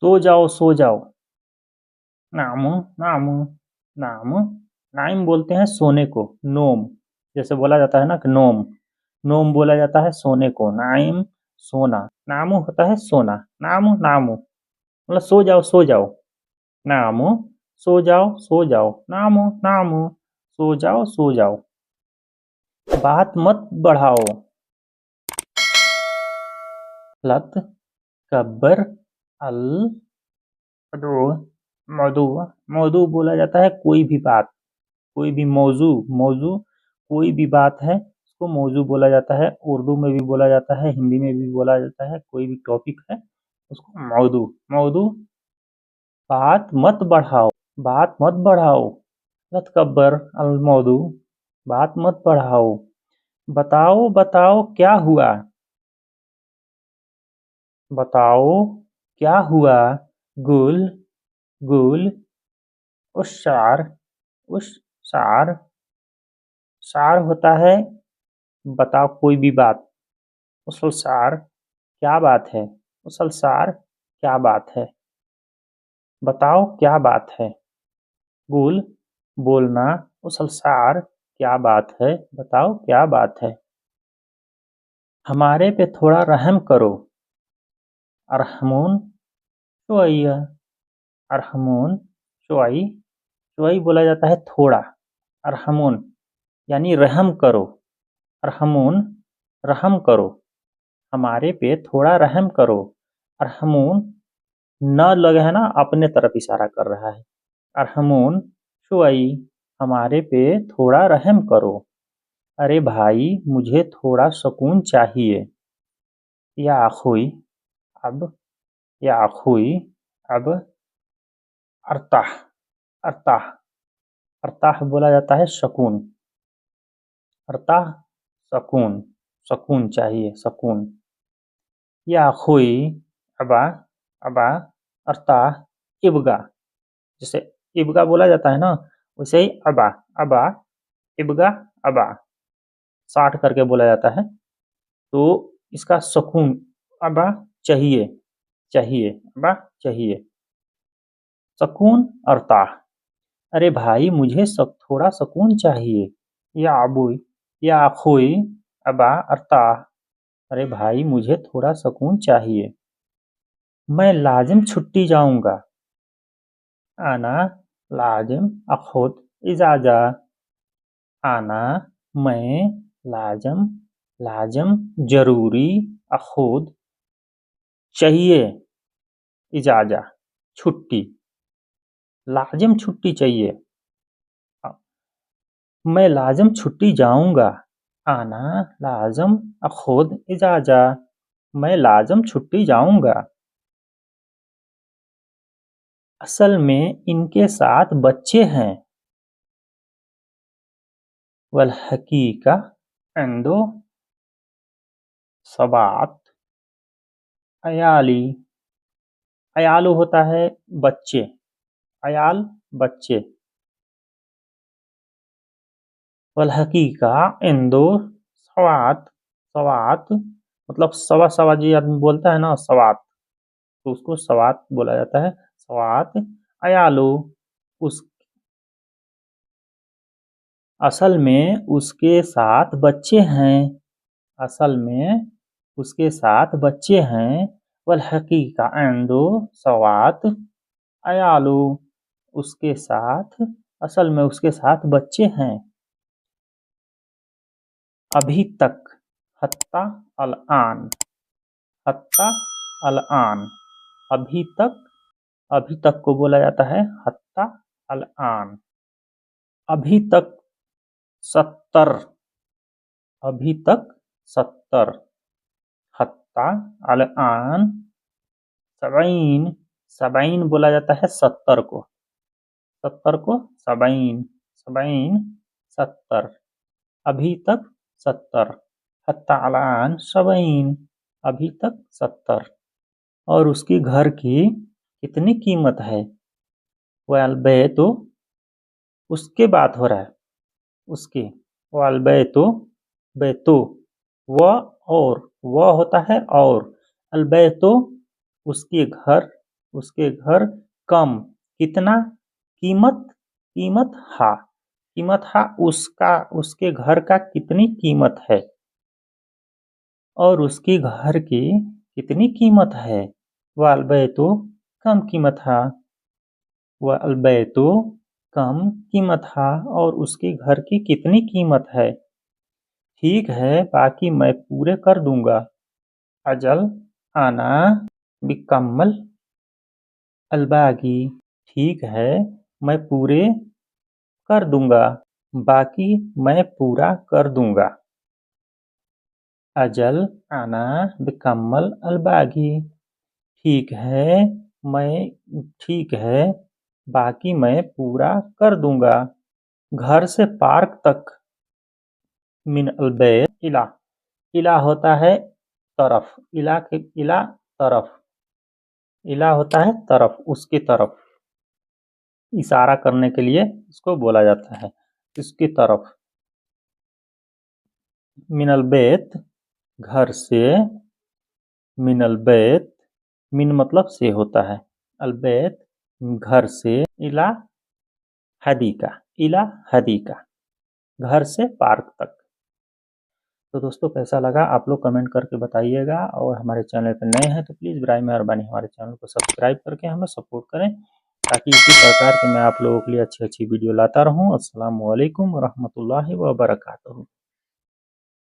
सो जाओ। नामु नामु नामु। नाइम बोलते हैं सोने को, नोम जैसे बोला जाता है ना कि नोम, नोम बोला जाता है सोने को, नाइम सोना, नामु होता है सोना, नामु नामु मतलब सो जाओ, नामु सो जाओ, नामु नामु सो जाओ। बात मत बढ़ाओ, लत कब्बर अल मदू मौजू, मौजू बोला जाता है कोई भी बात, कोई भी मौजू, मौजू कोई भी बात है उसको मौजू बोला जाता है। उर्दू में भी बोला जाता है, हिंदी में भी बोला जाता है, कोई भी टॉपिक है उसको मौजू, मौजू। बात मत बढ़ाओ, बात मत बढ़ाओ, लतकब्बर अल मौजू, बात मत बढ़ाओ। बताओ बताओ क्या हुआ, बताओ क्या हुआ, गुल गुल। उस शार, उस शार, शार होता है बताओ कोई भी बात, उसल सार क्या बात है, उसल सार क्या बात है, बताओ क्या बात है। गुल बोलना, उसल सार क्या बात है, बताओ क्या बात है। हमारे पे थोड़ा रहम करो, अरहमून शोइया, अरहमून शोई, शोई बोला जाता है थोड़ा, अरहमून यानी रहम करो, अरहमून रहम करो, हमारे पे थोड़ा रहम करो। अरहमून न लगे है ना, अपने तरफ इशारा कर रहा है, अरहमून शुई हमारे पे थोड़ा रहम करो। अरे भाई मुझे थोड़ा सुकून चाहिए, या अखुई अब, या अखुई अब, अरताह, अरताह, अरताह बोला जाता है सुकून, अरताह सुकून, सुकून चाहिए सुकून। या अखुई अबा, अबा अरताह इबगा, जैसे इबगा बोला जाता है ना वैसे ही अबा, अबा इबगा अबा साठ करके बोला जाता है। तो इसका सुकून अबा चाहिए, चाहिए अबा चाहिए, सुकून अरताह। अरे भाई मुझे थोड़ा सुकून चाहिए, या अबुई या अखुई अबा अरताह, अरे भाई मुझे थोड़ा सुकून चाहिए। मैं लाजिम छुट्टी जाऊंगा, आना लाजिम अखुद इजाजा, आना मैं लाजम, लाजम जरूरी, अखुद चाहिए, इजाजा छुट्टी, लाजिम छुट्टी चाहिए, मैं लाजिम छुट्टी जाऊंगा, आना लाजम अखुद इजाजा, मैं लाजम छुट्टी जाऊंगा। असल में इनके साथ बच्चे हैं, वल हकीका अंदो सबात अयाली, अयालू होता है बच्चे, अयाल बच्चे, वल हकीका इंदो सवात, सवात मतलब सवा सवा जी आदमी बोलता है ना सवात, तो उसको सवात बोला जाता है, सवात अयालू उस, असल में उसके साथ बच्चे हैं, असल में उसके साथ बच्चे हैं। वल हकीका इंदो सवात अयालू, उसके साथ, असल में उसके साथ बच्चे हैं। अभी तक, हत्ता अल आन, हत्ता अल आन, अभी तक, अभी तक को बोला जाता है हत्ता अल आन। अभी तक 70, अभी तक 70, हत्ता अल आन सबईन, सबईन बोला जाता है 70 को, 70 को सबईन, सबईन 70, अभी तक 70, हत्ता अल आन सबईन, अभी तक 70। और उसकी घर की कितनी कीमत है, वह तो उसके बात हो रहा है, उसके, वाल बैतो, बैतो वह, और वह होता है और, अलबैतो उसके घर, उसके घर कम कितना कीमत कीमत हा कीमत हा उसका उसके घर का कितनी कीमत है और उसके घर की कितनी कीमत है। वालबैतु कम कीमत हा वालबैतु कम कीमत हा और उसके घर की कितनी कीमत है। ठीक है बाकी मैं पूरे कर दूंगा। अजल आना बिकम्मल अलबागी ठीक है मैं पूरे कर दूंगा बाकी मैं पूरा कर दूंगा। अजल आना बिकम्मल अलबागी ठीक है ठीक है बाकी मैं पूरा कर दूंगा। घर से पार्क तक मिन अलबैत इला इला होता है तरफ इला तरफ इला होता है तरफ उसकी तरफ इशारा करने के लिए इसको बोला जाता है इसकी तरफ। मिनल बैत घर से मिनल बैत मिन मतलब से होता है अलबैत घर से इला हदीका इला हदीका घर से पार्क तक। तो दोस्तों कैसा लगा आप लोग कमेंट करके बताइएगा और हमारे चैनल पर नए हैं तो प्लीज़ बराए मेहरबानी हमारे चैनल को सब्सक्राइब करके हमें सपोर्ट करें ताकि इसी प्रकार के मैं आप लोगों के लिए अच्छी अच्छी वीडियो लाता रहूं। अस्सलामु अलैकुम रहमतुल्लाहि व बरकातहू।